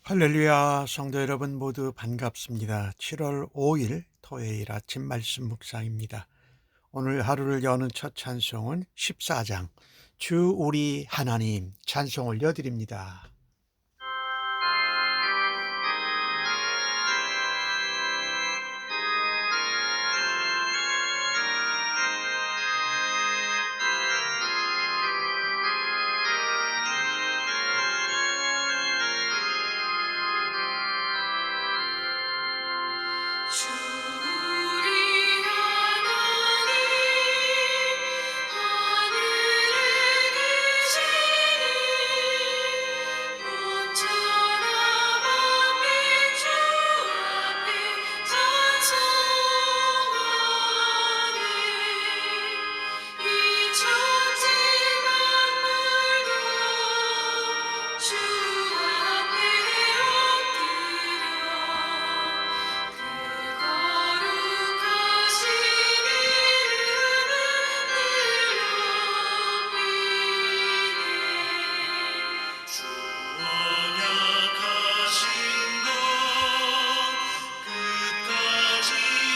할렐루야, 성도 여러분 모두 반갑습니다. 7월 5일 토요일 아침 말씀 묵상입니다. 오늘 하루를 여는 첫 찬송은 14장 주 우리 하나님 찬송 올려드립니다. 주 우리 하나님 하늘에 계시니 온전한 만민 주 앞에 찬송하네. 이 천지 만물도 주 앞에 엎드려 거룩하신 이름을 늘 높이네. 주 언약하신 것 끝까지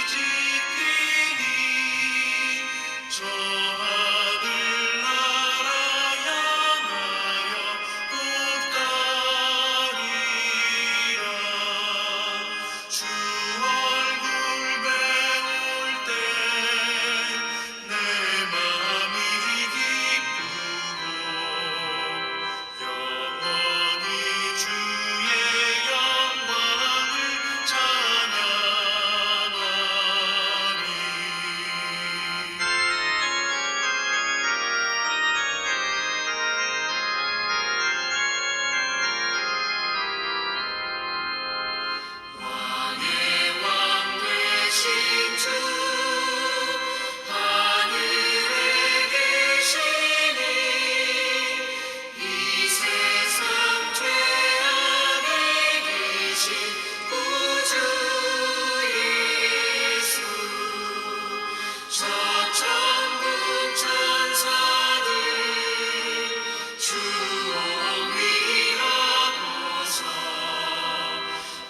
지키니 저 하늘나라 향하여 곧 가리라. 주 얼굴 배울 때 내 맘이 기쁘고 영원히 주의 영광을 찬양하리. 왕의 왕 되신 주 하늘에 계시니 이 세상 죄악에 계신 구주 예수 저천국 천사들 주 어휘하고서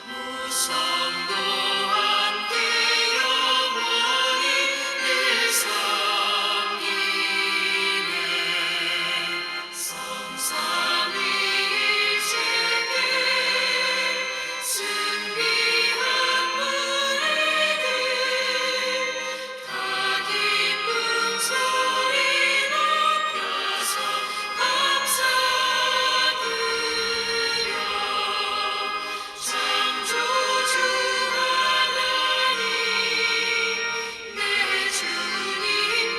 무성도 함께 영원히 늘 섬기네. 성삼위일체께 승리한 분에게 다 기쁜 소리 높여서 감사드려. 창조주 하나님 내 주님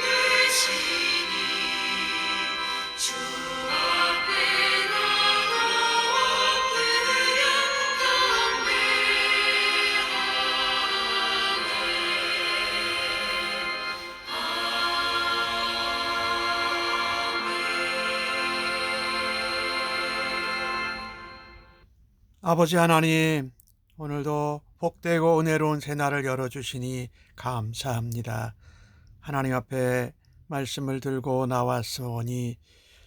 되시니 주 앞에 나도 엎드려 아버지 하나님, 오늘도 복되고 은혜로운 새날을 열어주시니 감사합니다. 하나님 앞에 말씀을 들고 나왔으니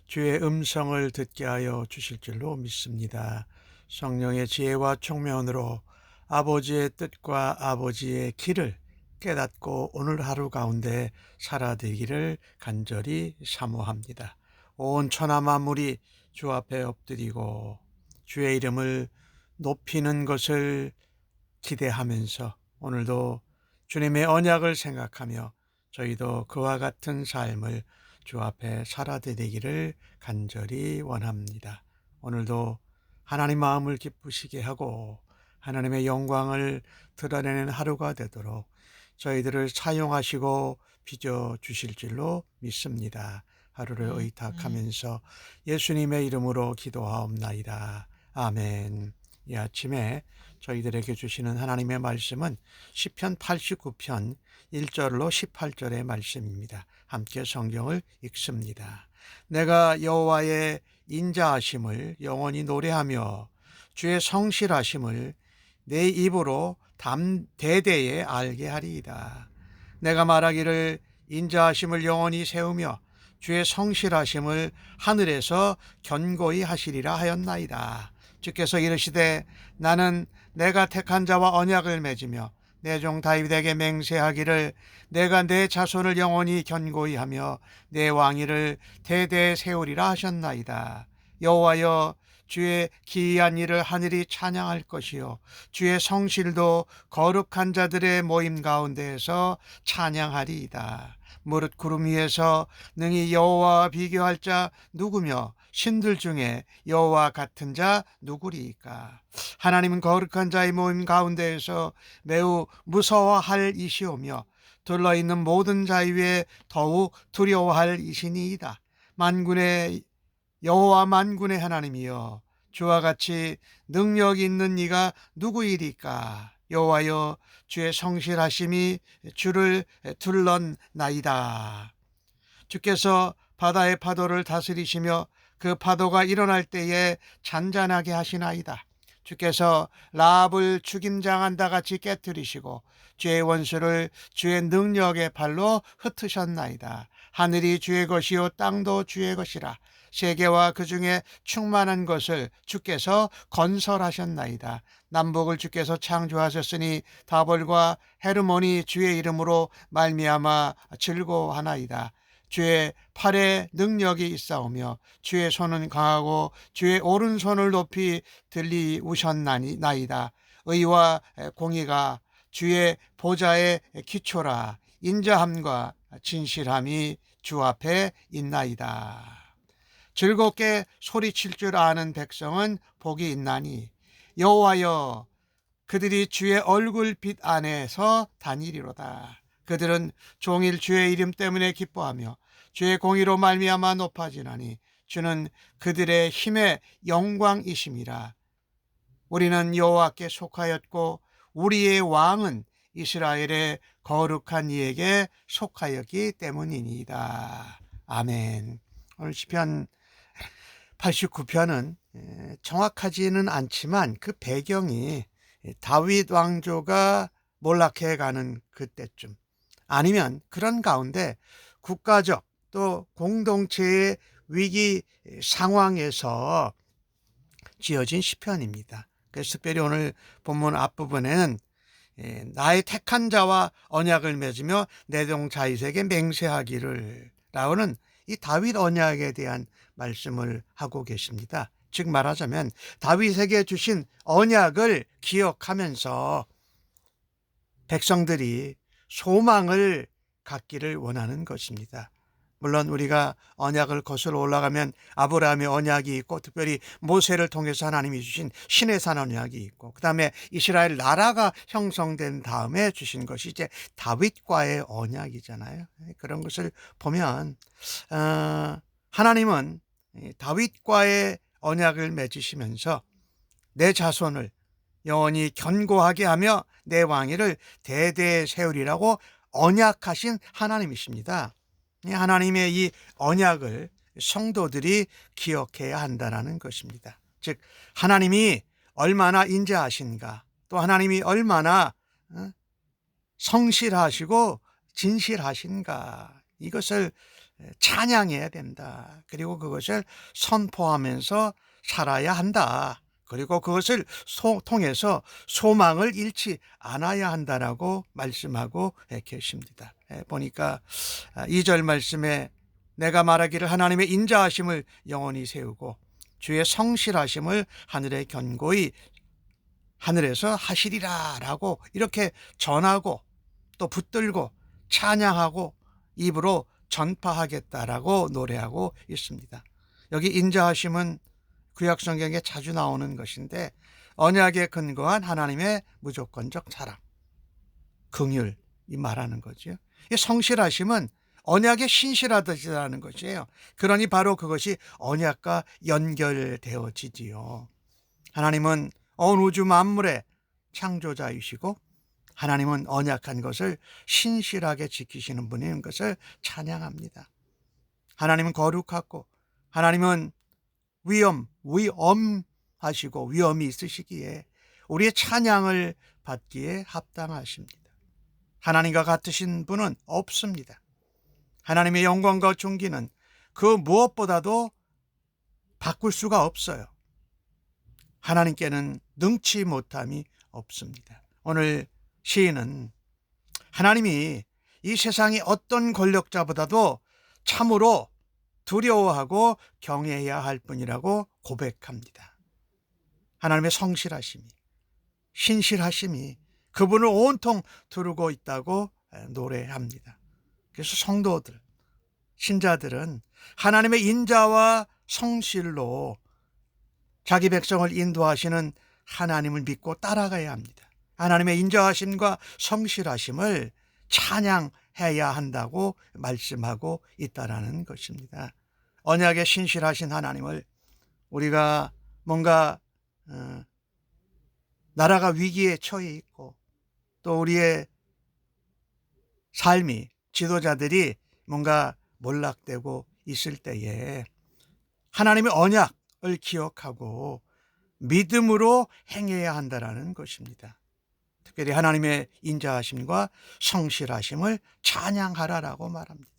주의 음성을 듣게 하여 주실 줄로 믿습니다. 성령의 지혜와 총명으로 아버지의 뜻과 아버지의 길을 깨닫고 오늘 하루 가운데 살아되기를 간절히 사모합니다. 온 천하 만물이 주 앞에 엎드리고 주의 이름을 높이는 것을 기대하면서 오늘도 주님의 언약을 생각하며 저희도 그와 같은 삶을 주 앞에 살아드리기를 간절히 원합니다. 오늘도 하나님 마음을 기쁘시게 하고 하나님의 영광을 드러내는 하루가 되도록 저희들을 사용하시고 빚어주실 줄로 믿습니다. 하루를 의탁하면서 예수님의 이름으로 기도하옵나이다. 아멘. 이 아침에 저희들에게 주시는 하나님의 말씀은 시편 89편 1절로 18절의 말씀입니다. 함께 성경을 읽습니다. 내가 여호와의 인자하심을 영원히 노래하며 주의 성실하심을 내 입으로 대대에 알게 하리이다. 내가 말하기를 인자하심을 영원히 세우며 주의 성실하심을 하늘에서 견고히 하시리라 하였나이다. 주께서 이르시되 나는 내가 택한 자와 언약을 맺으며 내 종 다윗에게 맹세하기를 내가 내 자손을 영원히 견고히 하며 내 왕위를 대대 세우리라 하셨나이다. 여호와여, 주의 기이한 일을 하늘이 찬양할 것이요 주의 성실도 거룩한 자들의 모임 가운데에서 찬양하리이다. 무릇 구름 위에서 능히 여호와와 비교할 자 누구며 신들 중에 여호와 같은 자 누구리이까. 하나님은 거룩한 자의 모임 가운데에서 매우 무서워할 이시오며 둘러있는 모든 자 위에 더욱 두려워할 이시니이다. 만군의 여호와 만군의 하나님이여, 주와 같이 능력 있는 이가 누구이리까. 여호와여, 주의 성실하심이 주를 둘렀나이다. 주께서 바다의 파도를 다스리시며 그 파도가 일어날 때에 잔잔하게 하시나이다. 주께서 라합을 죽임당한다 같이 깨뜨리시고 주의 원수를 주의 능력의 발로 흩으셨나이다. 하늘이 주의 것이요 땅도 주의 것이라. 세계와 그 중에 충만한 것을 주께서 건설하셨나이다. 남북을 주께서 창조하셨으니 다볼과 헤르몬이 주의 이름으로 말미암아 즐거워하나이다. 주의 팔에 능력이 있사오며 주의 손은 강하고 주의 오른손을 높이 들리우셨나이다. 의와 공의가 주의 보좌의 기초라. 인자함과 진실함이 주 앞에 있나이다. 즐겁게 소리칠 줄 아는 백성은 복이 있나니 여호와여, 그들이 주의 얼굴빛 안에서 다니리로다. 그들은 종일 주의 이름 때문에 기뻐하며 주의 공의로 말미암아 높아지나니 주는 그들의 힘의 영광이심이라. 우리는 여호와께 속하였고 우리의 왕은 이스라엘의 거룩한 이에게 속하였기 때문이니이다. 아멘. 오늘 시편 89편은 정확하지는 않지만 그 배경이 다윗 왕조가 몰락해 가는 그때쯤, 아니면 그런 가운데 국가적 또 공동체의 위기 상황에서 지어진 시편입니다. 그래서 특별히 오늘 본문 앞부분에는 나의 택한 자와 언약을 맺으며 내 종 다윗에게 맹세하기를 라고는 이 다윗 언약에 대한 말씀을 하고 계십니다. 즉 말하자면 다윗에게 주신 언약을 기억하면서 백성들이 소망을 갖기를 원하는 것입니다. 물론 우리가 언약을 거슬러 올라가면 아브라함의 언약이 있고, 특별히 모세를 통해서 하나님이 주신 시내산 언약이 있고, 그 다음에 이스라엘 나라가 형성된 다음에 주신 것이 이제 다윗과의 언약이잖아요. 그런 것을 보면 하나님은 다윗과의 언약을 맺으시면서 내 자손을 영원히 견고하게 하며 내 왕위를 대대 세우리라고 언약하신 하나님이십니다. 하나님의 이 언약을 성도들이 기억해야 한다는 것입니다. 즉 하나님이 얼마나 인자하신가, 또 하나님이 얼마나 성실하시고 진실하신가, 이것을 찬양해야 된다. 그리고 그것을 선포하면서 살아야 한다. 그리고 그것을 통해서 소망을 잃지 않아야 한다라고 말씀하고 계십니다. 보니까 2절 말씀에 내가 말하기를 하나님의 인자하심을 영원히 세우고 주의 성실하심을 하늘에 견고히 하늘에서 하시리라 라고 이렇게 전하고 또 붙들고 찬양하고 입으로 전파하겠다라고 노래하고 있습니다. 여기 인자하심은 구약 성경에 자주 나오는 것인데 언약에 근거한 하나님의 무조건적 사랑, 긍휼, 이 말하는 거죠. 이 성실하심은 언약에 신실하다는 것이에요. 그러니 바로 그것이 언약과 연결되어지지요. 하나님은 온 우주 만물의 창조자이시고 하나님은 언약한 것을 신실하게 지키시는 분인 것을 찬양합니다. 하나님은 거룩하고 하나님은 위엄하시고 위엄이 있으시기에 우리의 찬양을 받기에 합당하십니다. 하나님과 같으신 분은 없습니다. 하나님의 영광과 존귀는 그 무엇보다도 바꿀 수가 없어요. 하나님께는 능치 못함이 없습니다. 오늘 시인은 하나님이 이 세상의 어떤 권력자보다도 참으로 두려워하고 경외해야 할 뿐이라고 고백합니다. 하나님의 성실하심이, 신실하심이 그분을 온통 두르고 있다고 노래합니다. 그래서 성도들, 신자들은 하나님의 인자와 성실로 자기 백성을 인도하시는 하나님을 믿고 따라가야 합니다. 하나님의 인자하심과 성실하심을 찬양해야 한다고 말씀하고 있다라는 것입니다. 언약에 신실하신 하나님을 우리가 뭔가 나라가 위기에 처해 있고 또 우리의 삶이 지도자들이 뭔가 몰락되고 있을 때에 하나님의 언약을 기억하고 믿음으로 행해야 한다라는 것입니다. 특별히 하나님의 인자하심과 성실하심을 찬양하라라고 말합니다.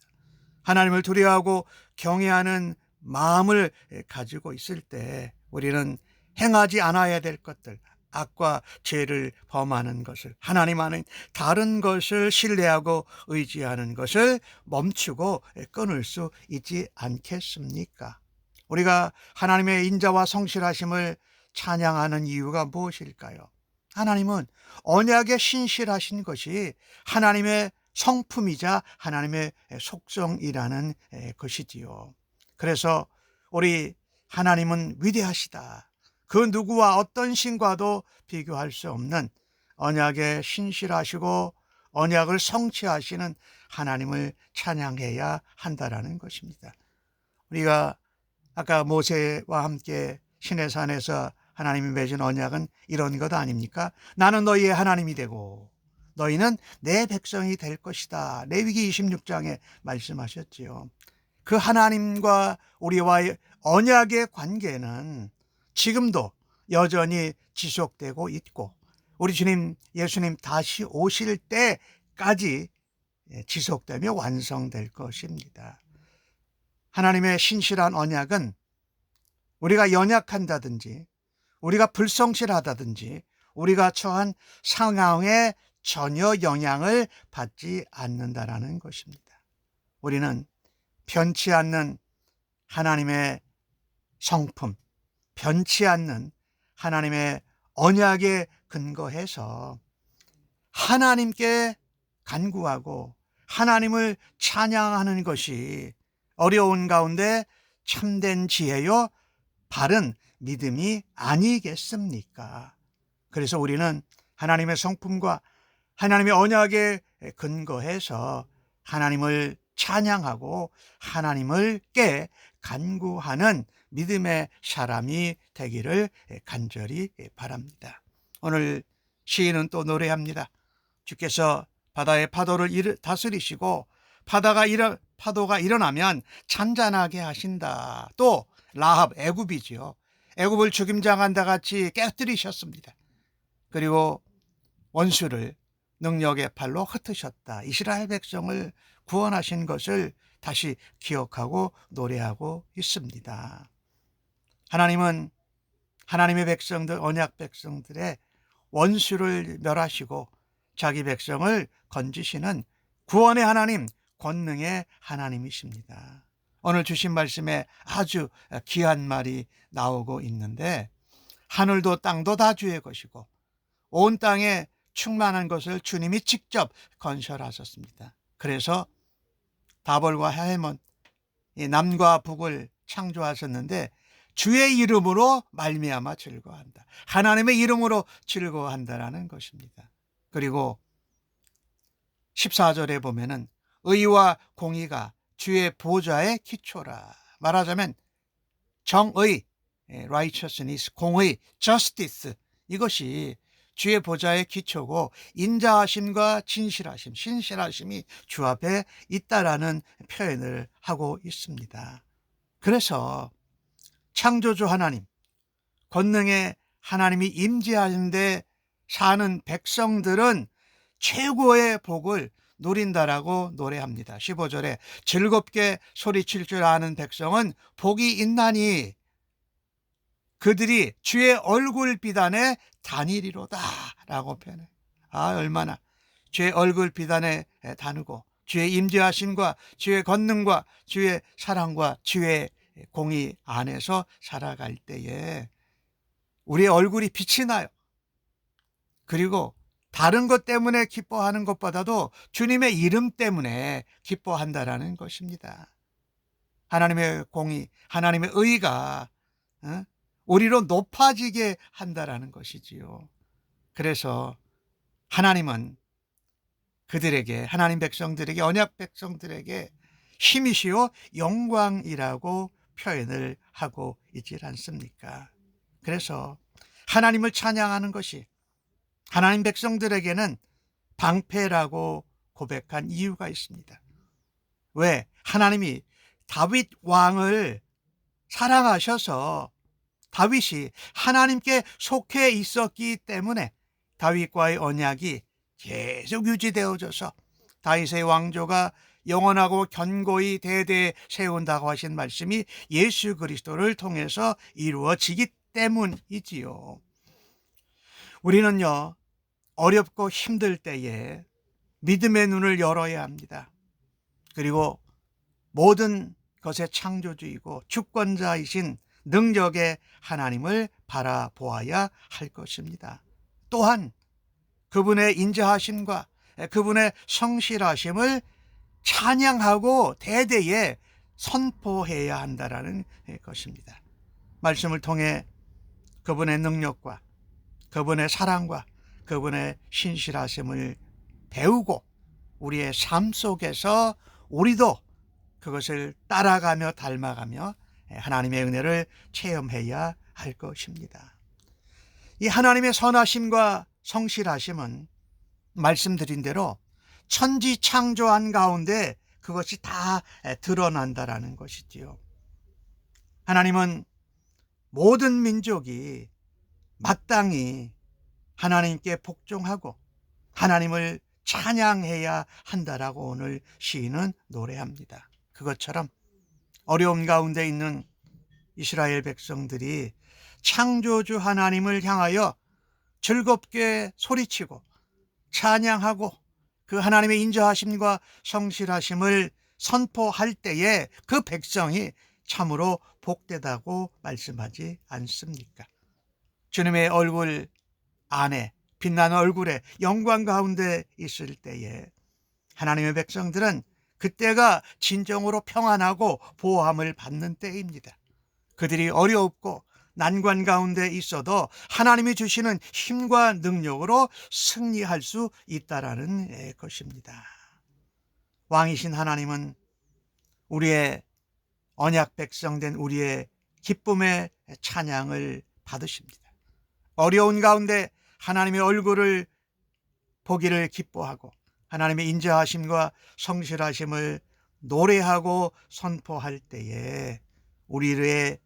하나님을 두려워하고 경외하는 마음을 가지고 있을 때 우리는 행하지 않아야 될 것들, 악과 죄를 범하는 것을, 하나님 안에 다른 것을 신뢰하고 의지하는 것을 멈추고 끊을 수 있지 않겠습니까? 우리가 하나님의 인자와 성실하심을 찬양하는 이유가 무엇일까요? 하나님은 언약에 신실하신 것이 하나님의 성품이자 하나님의 속성이라는 것이지요. 그래서 우리 하나님은 위대하시다. 그 누구와 어떤 신과도 비교할 수 없는 언약에 신실하시고 언약을 성취하시는 하나님을 찬양해야 한다라는 것입니다. 우리가 아까 모세와 함께 시내산에서 하나님이 맺은 언약은 이런 것 아닙니까? 나는 너희의 하나님이 되고 너희는 내 백성이 될 것이다. 레위기 26장에 말씀하셨지요. 그 하나님과 우리와의 언약의 관계는 지금도 여전히 지속되고 있고 우리 주님 예수님 다시 오실 때까지 지속되며 완성될 것입니다. 하나님의 신실한 언약은 우리가 연약한다든지 우리가 불성실하다든지 우리가 처한 상황에 전혀 영향을 받지 않는다라는 것입니다. 우리는 변치 않는 하나님의 성품, 변치 않는 하나님의 언약에 근거해서 하나님께 간구하고 하나님을 찬양하는 것이 어려운 가운데 참된 지혜요 바른 믿음이 아니겠습니까? 그래서 우리는 하나님의 성품과 하나님의 언약에 근거해서 하나님을 찬양하고 하나님을 깨 간구하는 믿음의 사람이 되기를 간절히 바랍니다. 오늘 시인은 또 노래합니다. 주께서 바다의 파도를 다스리시고 파도가 일어나면 잔잔하게 하신다. 또 라합 애굽이지요. 애굽을 죽임당한다 같이 깨뜨리셨습니다. 그리고 원수를 능력의 팔로 흩으셨다. 이스라엘 백성을 구원하신 것을 다시 기억하고 노래하고 있습니다. 하나님은 하나님의 백성들, 언약 백성들의 원수를 멸하시고 자기 백성을 건지시는 구원의 하나님, 권능의 하나님이십니다. 오늘 주신 말씀에 아주 귀한 말이 나오고 있는데 하늘도 땅도 다 주의 것이고 온 땅에 충만한 것을 주님이 직접 건설하셨습니다. 그래서 다볼과 헤몬, 남과 북을 창조하셨는데 주의 이름으로 말미암아 즐거워한다. 하나님의 이름으로 즐거워한다라는 것입니다. 그리고 14절에 보면은 의와 공의가 주의 보좌의 기초라. 말하자면 정의, righteousness, 공의, justice 이것이 주의 보좌의 기초고 인자하심과 진실하심, 신실하심이 주 앞에 있다라는 표현을 하고 있습니다. 그래서 창조주 하나님, 권능의 하나님이 임재하는데 사는 백성들은 최고의 복을 누린다라고 노래합니다. 15절에 즐겁게 소리칠 줄 아는 백성은 복이 있나니 그들이 주의 얼굴 비단에 다니리로다 라고 표현해요. 얼마나 주의 얼굴 비단에 다누고 주의 임재하심과 주의 권능과 주의 사랑과 주의 공의 안에서 살아갈 때에 우리의 얼굴이 빛이 나요. 그리고 다른 것 때문에 기뻐하는 것보다도 주님의 이름 때문에 기뻐한다라는 것입니다. 하나님의 공의, 하나님의 의가 우리로 높아지게 한다라는 것이지요. 그래서 하나님은 그들에게, 하나님 백성들에게, 언약 백성들에게 힘이시요 영광이라고 표현을 하고 있지 않습니까? 그래서 하나님을 찬양하는 것이 하나님 백성들에게는 방패라고 고백한 이유가 있습니다. 왜? 하나님이 다윗 왕을 사랑하셔서 다윗이 하나님께 속해 있었기 때문에 다윗과의 언약이 계속 유지되어져서 다윗의 왕조가 영원하고 견고히 대대에 세운다고 하신 말씀이 예수 그리스도를 통해서 이루어지기 때문이지요. 우리는요, 어렵고 힘들 때에 믿음의 눈을 열어야 합니다. 그리고 모든 것의 창조주이고 주권자이신 능력의 하나님을 바라보아야 할 것입니다. 또한 그분의 인자하심과 그분의 성실하심을 찬양하고 대대에 선포해야 한다는 것입니다. 말씀을 통해 그분의 능력과 그분의 사랑과 그분의 신실하심을 배우고 우리의 삶 속에서 우리도 그것을 따라가며 닮아가며 하나님의 은혜를 체험해야 할 것입니다. 이 하나님의 선하심과 성실하심은 말씀드린 대로 천지 창조한 가운데 그것이 다 드러난다라는 것이지요. 하나님은 모든 민족이 마땅히 하나님께 복종하고 하나님을 찬양해야 한다라고 오늘 시인은 노래합니다. 그것처럼 어려움 가운데 있는 이스라엘 백성들이 창조주 하나님을 향하여 즐겁게 소리치고 찬양하고 그 하나님의 인자하심과 성실하심을 선포할 때에 그 백성이 참으로 복되다고 말씀하지 않습니까? 주님의 얼굴 안에 빛나는 얼굴에 영광 가운데 있을 때에 하나님의 백성들은 그때가 진정으로 평안하고 보호함을 받는 때입니다. 그들이 어렵고 난관 가운데 있어도 하나님이 주시는 힘과 능력으로 승리할 수 있다라는 것입니다. 왕이신 하나님은 우리의 언약 백성된 우리의 기쁨의 찬양을 받으십니다. 어려운 가운데 하나님의 얼굴을 보기를 기뻐하고 하나님의 인자하심과 성실하심을 노래하고 선포할 때에 우리의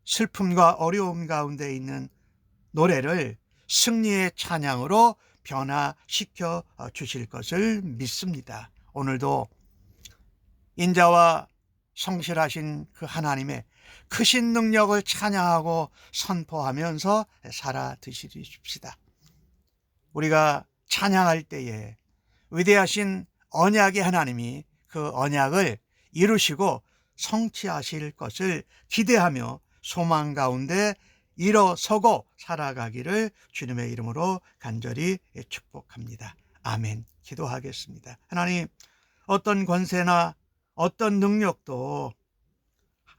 슬픔과 어려움 가운데 있는 노래를 승리의 찬양으로 변화시켜 주실 것을 믿습니다. 오늘도 인자와 성실하신 그 하나님의 크신 능력을 찬양하고 선포하면서 살아 드시십시다. 우리가 찬양할 때에 위대하신 언약의 하나님이 그 언약을 이루시고 성취하실 것을 기대하며 소망 가운데 일어서고 살아가기를 주님의 이름으로 간절히 축복합니다. 아멘. 기도하겠습니다. 하나님, 어떤 권세나 어떤 능력도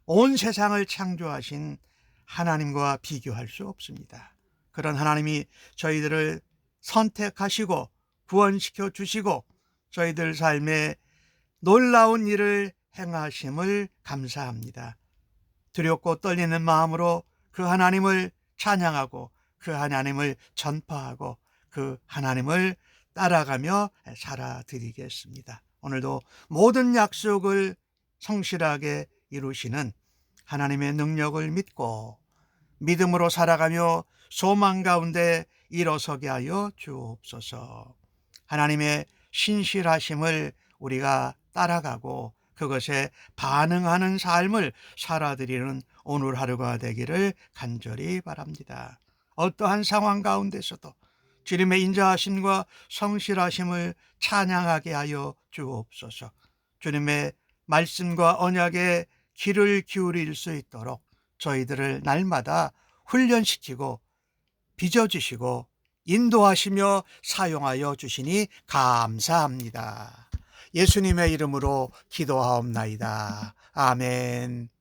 온 세상을 창조하신 하나님과 비교할 수 없습니다. 그런 하나님이 저희들을 선택하시고 구원시켜 주시고 저희들 삶에 놀라운 일을 행하심을 감사합니다. 두렵고 떨리는 마음으로 그 하나님을 찬양하고 그 하나님을 전파하고 그 하나님을 따라가며 살아드리겠습니다. 오늘도 모든 약속을 성실하게 이루시는 하나님의 능력을 믿고 믿음으로 살아가며 소망 가운데 일어서게 하여 주옵소서. 하나님의 신실하심을 우리가 따라가고 그것에 반응하는 삶을 살아드리는 오늘 하루가 되기를 간절히 바랍니다. 어떠한 상황 가운데서도 주님의 인자하심과 성실하심을 찬양하게 하여 주옵소서. 주님의 말씀과 언약에 귀를 기울일 수 있도록 저희들을 날마다 훈련시키고 빚어주시고 인도하시며 사용하여 주시니 감사합니다. 예수님의 이름으로 기도하옵나이다. 아멘.